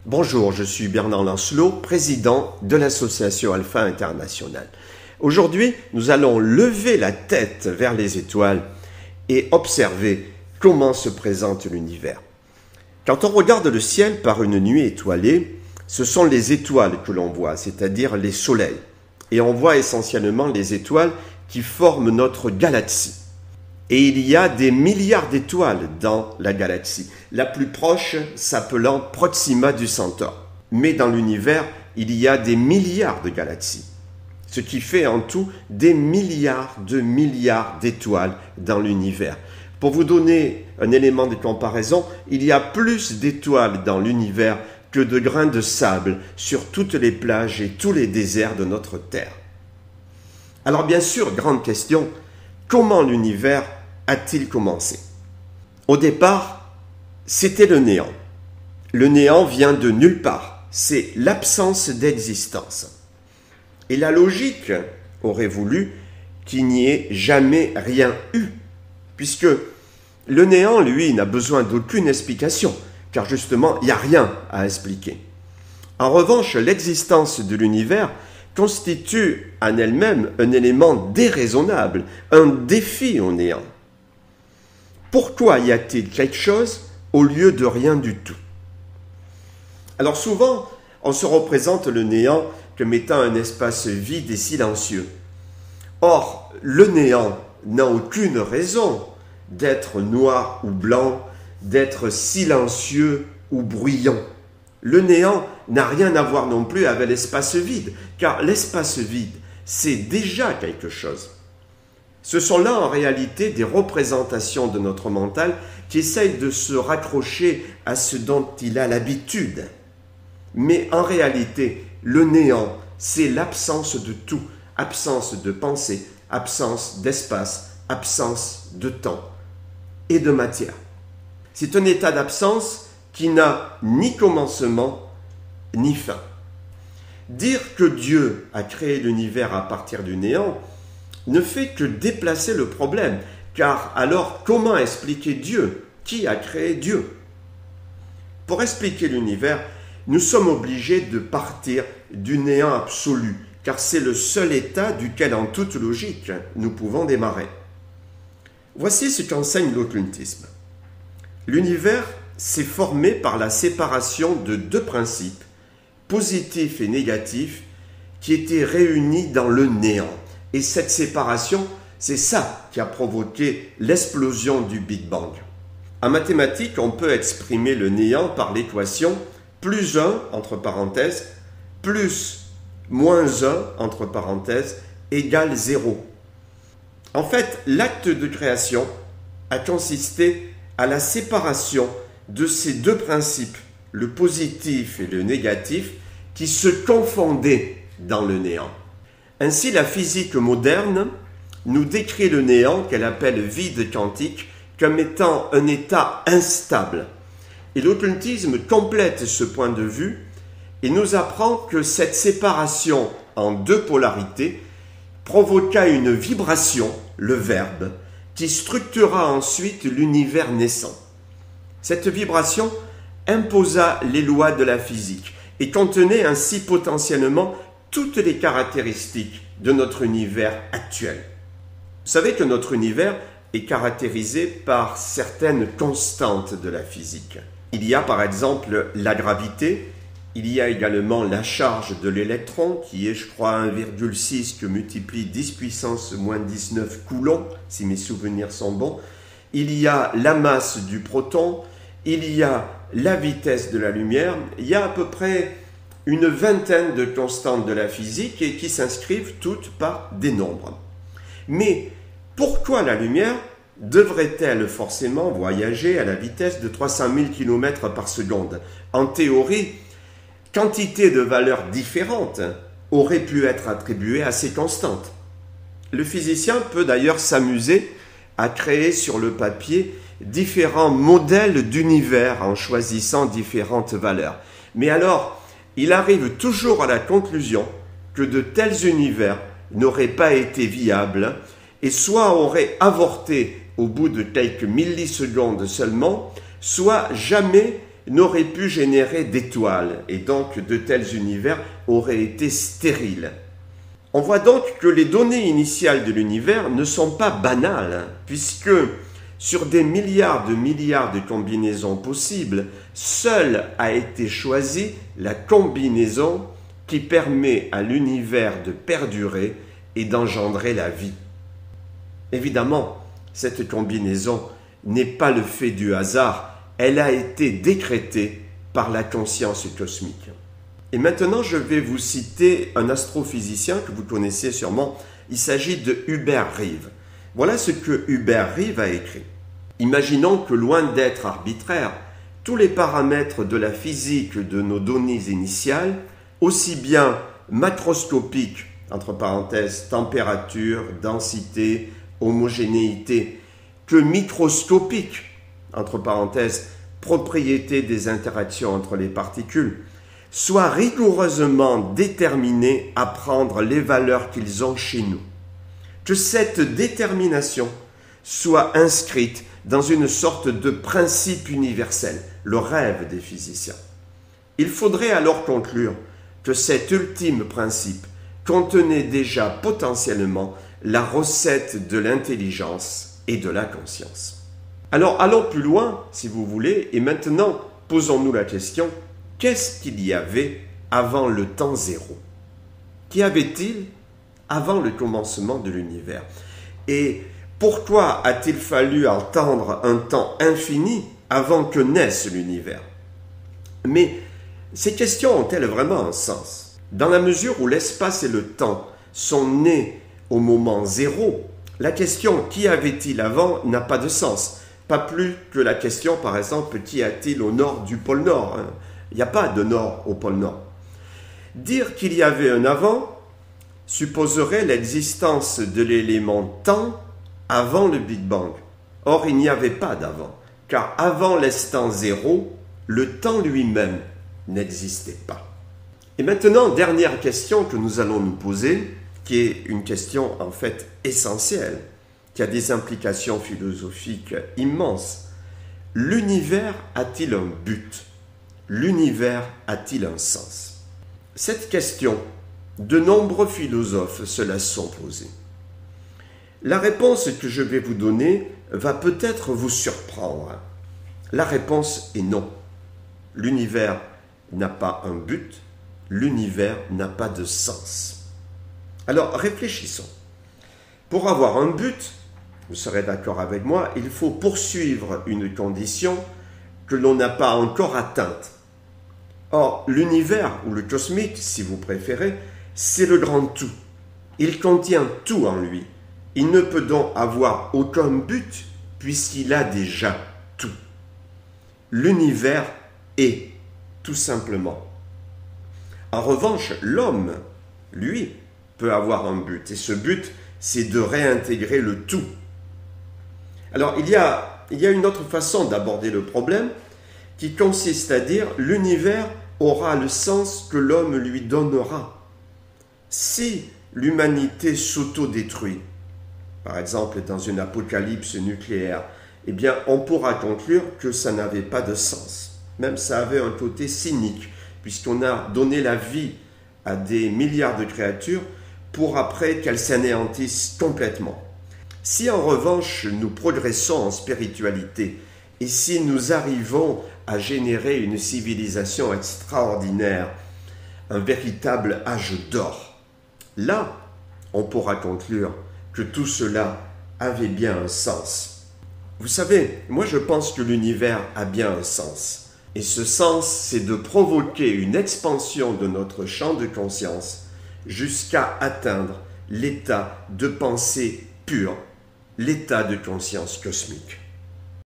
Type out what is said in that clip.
Bonjour, je suis Bernard Lancelot, président de l'association Alpha International. Aujourd'hui, nous allons lever la tête vers les étoiles et observer comment se présente l'univers. Quand on regarde le ciel par une nuit étoilée, ce sont les étoiles que l'on voit, c'est-à-dire les soleils. Et on voit essentiellement les étoiles qui forment notre galaxie. Et il y a des milliards d'étoiles dans la galaxie, la plus proche s'appelant Proxima du Centaure. Mais dans l'univers, il y a des milliards de galaxies, ce qui fait en tout des milliards d'étoiles dans l'univers. Pour vous donner un élément de comparaison, il y a plus d'étoiles dans l'univers que de grains de sable sur toutes les plages et tous les déserts de notre Terre. Alors bien sûr, grande question, comment l'univers a-t-il commencé? Au départ, c'était le néant. Le néant vient de nulle part, c'est l'absence d'existence. Et la logique aurait voulu qu'il n'y ait jamais rien eu, puisque le néant, lui, n'a besoin d'aucune explication, car justement, il n'y a rien à expliquer. En revanche, l'existence de l'univers constitue en elle-même un élément déraisonnable, un défi au néant. Pourquoi y a-t-il quelque chose au lieu de rien du tout? Alors souvent, on se représente le néant comme étant un espace vide et silencieux. Or, le néant n'a aucune raison d'être noir ou blanc, d'être silencieux ou bruyant. Le néant n'a rien à voir non plus avec l'espace vide, car l'espace vide, c'est déjà quelque chose. Ce sont là en réalité des représentations de notre mental qui essayent de se raccrocher à ce dont il a l'habitude. Mais en réalité, le néant, c'est l'absence de tout, absence de pensée, absence d'espace, absence de temps et de matière. C'est un état d'absence qui n'a ni commencement ni fin. Dire que Dieu a créé l'univers à partir du néant ne fait que déplacer le problème, car alors comment expliquer Dieu? Qui a créé Dieu? Pour expliquer l'univers, nous sommes obligés de partir du néant absolu, car c'est le seul état duquel en toute logique nous pouvons démarrer. Voici ce qu'enseigne l'occultisme. L'univers s'est formé par la séparation de deux principes, positifs et négatifs, qui étaient réunis dans le néant. Et cette séparation, c'est ça qui a provoqué l'explosion du Big Bang. En mathématiques, on peut exprimer le néant par l'équation plus 1, entre parenthèses, plus moins 1, entre parenthèses, égale 0. En fait, l'acte de création a consisté à la séparation de ces deux principes, le positif et le négatif, qui se confondaient dans le néant. Ainsi, la physique moderne nous décrit le néant, qu'elle appelle vide quantique, comme étant un état instable. Et l'occultisme complète ce point de vue et nous apprend que cette séparation en deux polarités provoqua une vibration, le verbe, qui structura ensuite l'univers naissant. Cette vibration imposa les lois de la physique et contenait ainsi potentiellement toutes les caractéristiques de notre univers actuel. Vous savez que notre univers est caractérisé par certaines constantes de la physique. Il y a par exemple la gravité, il y a également la charge de l'électron qui est, je crois, 1,6 que multiplie 10 puissance moins 19 coulombs, si mes souvenirs sont bons. Il y a la masse du proton, il y a la vitesse de la lumière, il y a à peu près une vingtaine de constantes de la physique et qui s'inscrivent toutes par des nombres. Mais pourquoi la lumière devrait-elle forcément voyager à la vitesse de 300 000 km par seconde? En théorie, quantité de valeurs différentes auraient pu être attribuées à ces constantes. Le physicien peut d'ailleurs s'amuser à créer sur le papier différents modèles d'univers en choisissant différentes valeurs. Mais alors, il arrive toujours à la conclusion que de tels univers n'auraient pas été viables et soit auraient avorté au bout de quelques millisecondes seulement, soit jamais n'aurait pu générer d'étoiles, et donc de tels univers auraient été stériles. On voit donc que les données initiales de l'univers ne sont pas banales, puisque sur des milliards de combinaisons possibles, seule a été choisie la combinaison qui permet à l'univers de perdurer et d'engendrer la vie. Évidemment, cette combinaison n'est pas le fait du hasard, elle a été décrétée par la conscience cosmique. Et maintenant, je vais vous citer un astrophysicien que vous connaissez sûrement. Il s'agit de Hubert Reeves. Voilà ce que Hubert Reeves a écrit. Imaginons que, loin d'être arbitraire, tous les paramètres de la physique de nos données initiales, aussi bien macroscopiques, entre parenthèses, température, densité, homogénéité, que microscopiques, entre parenthèses, propriétés des interactions entre les particules, soient rigoureusement déterminés à prendre les valeurs qu'ils ont chez nous. Que cette détermination soit inscrite dans une sorte de principe universel, le rêve des physiciens. Il faudrait alors conclure que cet ultime principe contenait déjà potentiellement la recette de l'intelligence et de la conscience. Alors allons plus loin, si vous voulez, et maintenant posons-nous la question, qu'est-ce qu'il y avait avant le temps zéro? Qu'y avait-il avant le commencement de l'univers? Et pourquoi a-t-il fallu attendre un temps infini avant que naisse l'univers? Mais ces questions ont-elles vraiment un sens? Dans la mesure où l'espace et le temps sont nés au moment zéro, la question « qu'y avait-il avant » n'a pas de sens. Pas plus que la question, par exemple, « qu'y a-t-il au nord du pôle Nord » Il n'y a pas de nord au pôle Nord. Dire qu'il y avait un avant supposerait l'existence de l'élément temps avant le Big Bang. Or, il n'y avait pas d'avant, car avant l'instant zéro, le temps lui-même n'existait pas. Et maintenant, dernière question que nous allons nous poser, qui est une question en fait essentielle, qui a des implications philosophiques immenses. L'univers a-t-il un but? L'univers a-t-il un sens? Cette question, de nombreux philosophes se la sont posés. La réponse que je vais vous donner va peut-être vous surprendre. La réponse est non. L'univers n'a pas un but, l'univers n'a pas de sens. Alors réfléchissons. Pour avoir un but, vous serez d'accord avec moi, il faut poursuivre une condition que l'on n'a pas encore atteinte. Or, l'univers, ou le cosmique, si vous préférez, c'est le grand tout. Il contient tout en lui. Il ne peut donc avoir aucun but puisqu'il a déjà tout. L'univers est, tout simplement. En revanche, l'homme, lui, peut avoir un but. Et ce but, c'est de réintégrer le tout. Alors, il y a une autre façon d'aborder le problème qui consiste à dire l'univers aura le sens que l'homme lui donnera. Si l'humanité s'autodétruit, par exemple dans une apocalypse nucléaire, eh bien on pourra conclure que ça n'avait pas de sens. Même ça avait un côté cynique, puisqu'on a donné la vie à des milliards de créatures pour après qu'elles s'anéantissent complètement. Si en revanche nous progressons en spiritualité, et si nous arrivons à générer une civilisation extraordinaire, un véritable âge d'or, là, on pourra conclure que tout cela avait bien un sens. Vous savez, moi je pense que l'univers a bien un sens. Et ce sens, c'est de provoquer une expansion de notre champ de conscience jusqu'à atteindre l'état de pensée pure, l'état de conscience cosmique.